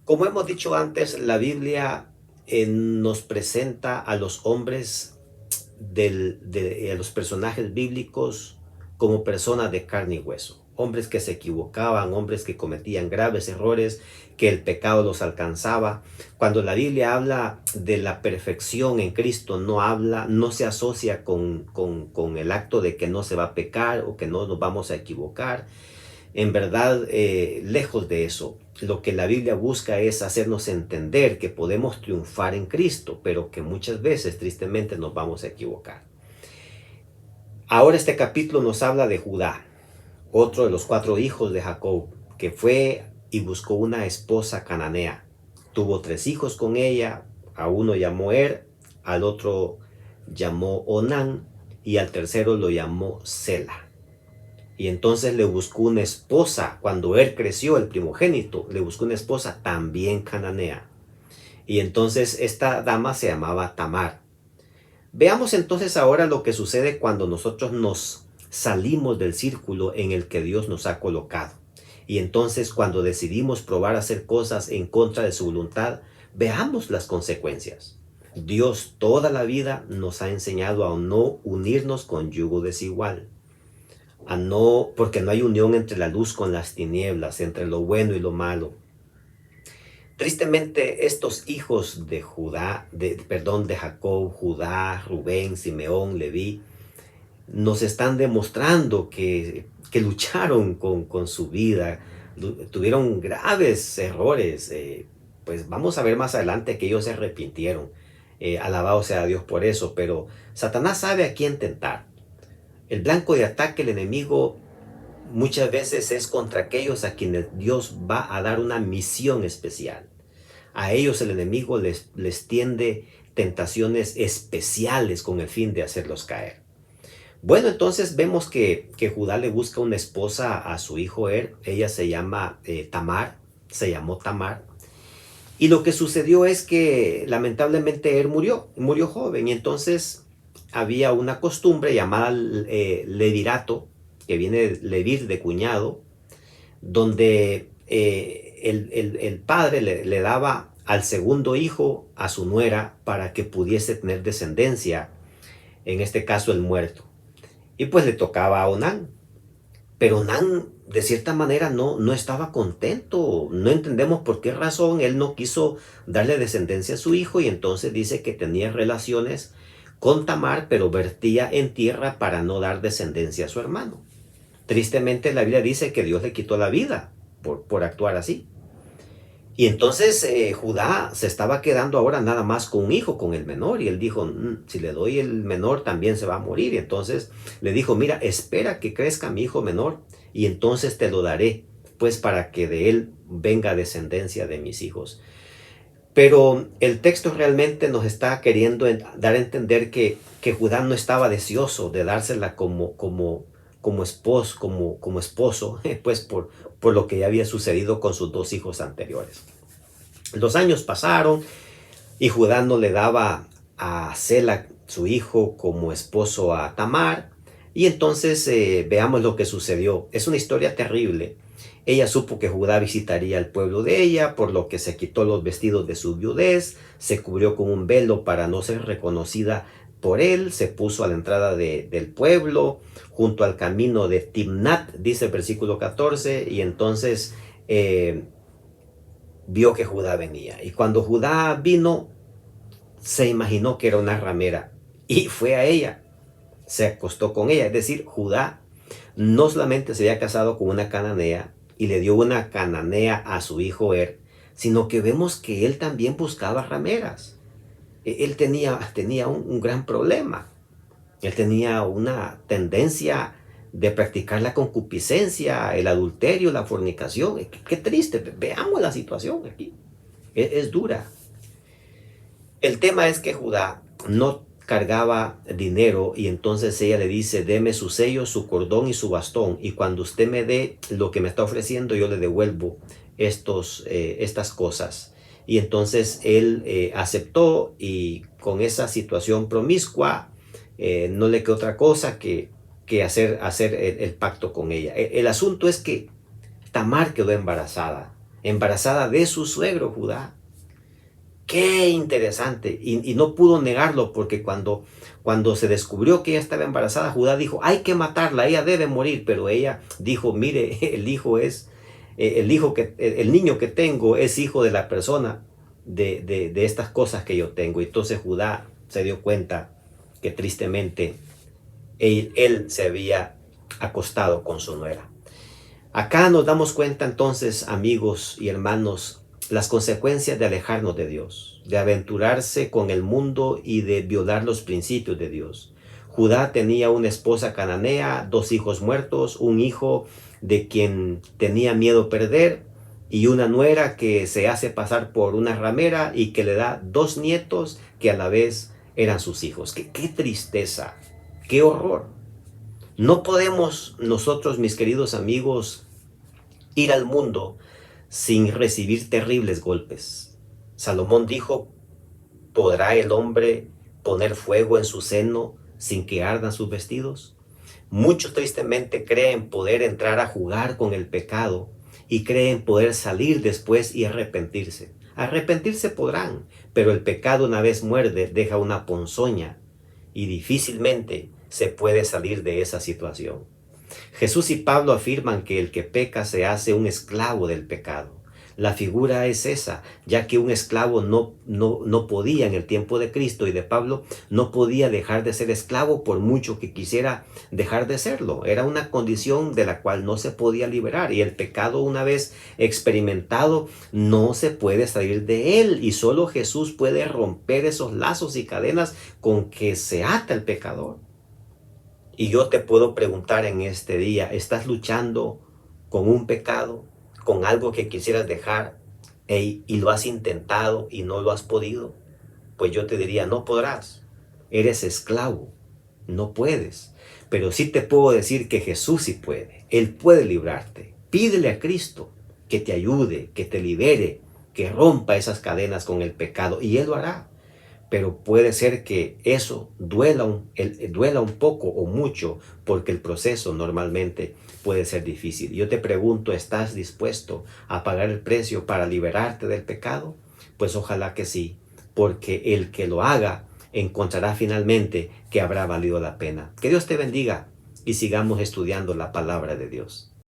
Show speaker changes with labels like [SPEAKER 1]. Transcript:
[SPEAKER 1] Como hemos dicho antes, la Biblia nos presenta a los hombres, a los personajes bíblicos como personas de carne y hueso. Hombres que se equivocaban, hombres que cometían graves errores, que el pecado los alcanzaba. Cuando la Biblia habla de la perfección en Cristo, no se asocia con el acto de que no se va a pecar o que no nos vamos a equivocar. En verdad, lejos de eso, lo que la Biblia busca es hacernos entender que podemos triunfar en Cristo, pero que muchas veces, tristemente, nos vamos a equivocar. Ahora este capítulo nos habla de Judá, otro de los 4 hijos de Jacob, que fue y buscó una esposa cananea. Tuvo 3 hijos con ella, a uno llamó Er, al otro llamó Onán y al tercero lo llamó Sela. Y entonces le buscó una esposa, cuando él creció, el primogénito, le buscó una esposa también cananea. Y entonces esta dama se llamaba Tamar. Veamos entonces ahora lo que sucede cuando nosotros nos salimos del círculo en el que Dios nos ha colocado. Y entonces cuando decidimos probar hacer cosas en contra de su voluntad, veamos las consecuencias. Dios toda la vida nos ha enseñado a no unirnos con yugo desigual. Porque no hay unión entre la luz con las tinieblas, entre lo bueno y lo malo. Tristemente, estos hijos de de Jacob, Judá, Rubén, Simeón, Leví, nos están demostrando que lucharon con su vida, tuvieron graves errores. Pues vamos a ver más adelante que ellos se arrepintieron. Alabado sea Dios por eso, pero Satanás sabe a quién tentar. El blanco de ataque, el enemigo, muchas veces es contra aquellos a quienes Dios va a dar una misión especial. A ellos el enemigo les tiende tentaciones especiales con el fin de hacerlos caer. Bueno, entonces vemos que Judá le busca una esposa a su hijo ella se llama Tamar, se llamó Tamar. Y lo que sucedió es que lamentablemente murió joven, y entonces había una costumbre llamada levirato, que viene de levir, de cuñado, donde el padre le daba al segundo hijo a su nuera para que pudiese tener descendencia, en este caso el muerto. Y pues le tocaba a Onán. Pero Onán, de cierta manera, no estaba contento. No entendemos por qué razón él no quiso darle descendencia a su hijo, y entonces dice que tenía relaciones con Tamar, pero vertía en tierra para no dar descendencia a su hermano. Tristemente, la Biblia dice que Dios le quitó la vida por actuar así. Y entonces Judá se estaba quedando ahora nada más con un hijo, con el menor, y él dijo, si le doy el menor también se va a morir. Y entonces le dijo, mira, espera que crezca mi hijo menor y entonces te lo daré, pues para que de él venga descendencia de mis hijos. Pero el texto realmente nos está queriendo dar a entender que Judá no estaba deseoso de dársela como esposo, pues por lo que ya había sucedido con sus 2 hijos anteriores. Los años pasaron y Judá no le daba a Sela, su hijo, como esposo a Tamar. Y entonces veamos lo que sucedió. Es una historia terrible. Ella supo que Judá visitaría el pueblo de ella, por lo que se quitó los vestidos de su viudez, se cubrió con un velo para no ser reconocida por él, se puso a la entrada del pueblo, junto al camino de Timnat, dice el versículo 14, y entonces vio que Judá venía. Y cuando Judá vino, se imaginó que era una ramera y fue a ella, se acostó con ella. Es decir, Judá no solamente se había casado con una cananea y le dio una cananea a su hijo sino que vemos que él también buscaba rameras. Él tenía un gran problema. Él tenía una tendencia de practicar la concupiscencia, el adulterio, la fornicación. Qué triste. Veamos la situación aquí. Es dura. El tema es que Judá no cargaba dinero, y entonces ella le dice, deme su sello, su cordón y su bastón, y cuando usted me dé lo que me está ofreciendo, yo le devuelvo estas cosas. Y entonces él aceptó, y con esa situación promiscua no le quedó otra cosa que hacer el pacto con ella. El asunto es que Tamar quedó embarazada. embarazada de su suegro Judá. Qué interesante. Y no pudo negarlo porque cuando se descubrió que ella estaba embarazada, Judá dijo, hay que matarla, ella debe morir. Pero ella dijo, mire, el niño que tengo es hijo de la persona de estas cosas que yo tengo. Entonces Judá se dio cuenta que tristemente él se había acostado con su nuera. Acá nos damos cuenta entonces, amigos y hermanos, las consecuencias de alejarnos de Dios, de aventurarse con el mundo y de violar los principios de Dios. Judá tenía una esposa cananea, 2 hijos muertos, un hijo de quien tenía miedo perder y una nuera que se hace pasar por una ramera y que le da 2 nietos que a la vez eran sus hijos. ¡Qué tristeza! ¡Qué horror! No podemos nosotros, mis queridos amigos, ir al mundo sin recibir terribles golpes. Salomón dijo, ¿podrá el hombre poner fuego en su seno sin que ardan sus vestidos? Muchos tristemente creen poder entrar a jugar con el pecado y creen poder salir después y arrepentirse. Arrepentirse podrán, pero el pecado una vez muerde deja una ponzoña y difícilmente se puede salir de esa situación. Jesús y Pablo afirman que el que peca se hace un esclavo del pecado. La figura es esa, ya que un esclavo no podía en el tiempo de Cristo y de Pablo, no podía dejar de ser esclavo por mucho que quisiera dejar de serlo. Era una condición de la cual no se podía liberar y el pecado, una vez experimentado, no se puede salir de él y solo Jesús puede romper esos lazos y cadenas con que se ata el pecador. Y yo te puedo preguntar en este día, ¿estás luchando con un pecado, con algo que quisieras dejar y lo has intentado y no lo has podido? Pues yo te diría, no podrás. Eres esclavo, no puedes. Pero sí te puedo decir que Jesús sí puede. Él puede librarte. Pídele a Cristo que te ayude, que te libere, que rompa esas cadenas con el pecado y Él lo hará. Pero puede ser que eso duela un poco o mucho porque el proceso normalmente puede ser difícil. Yo te pregunto, ¿estás dispuesto a pagar el precio para liberarte del pecado? Pues ojalá que sí, porque el que lo haga encontrará finalmente que habrá valido la pena. Que Dios te bendiga y sigamos estudiando la palabra de Dios.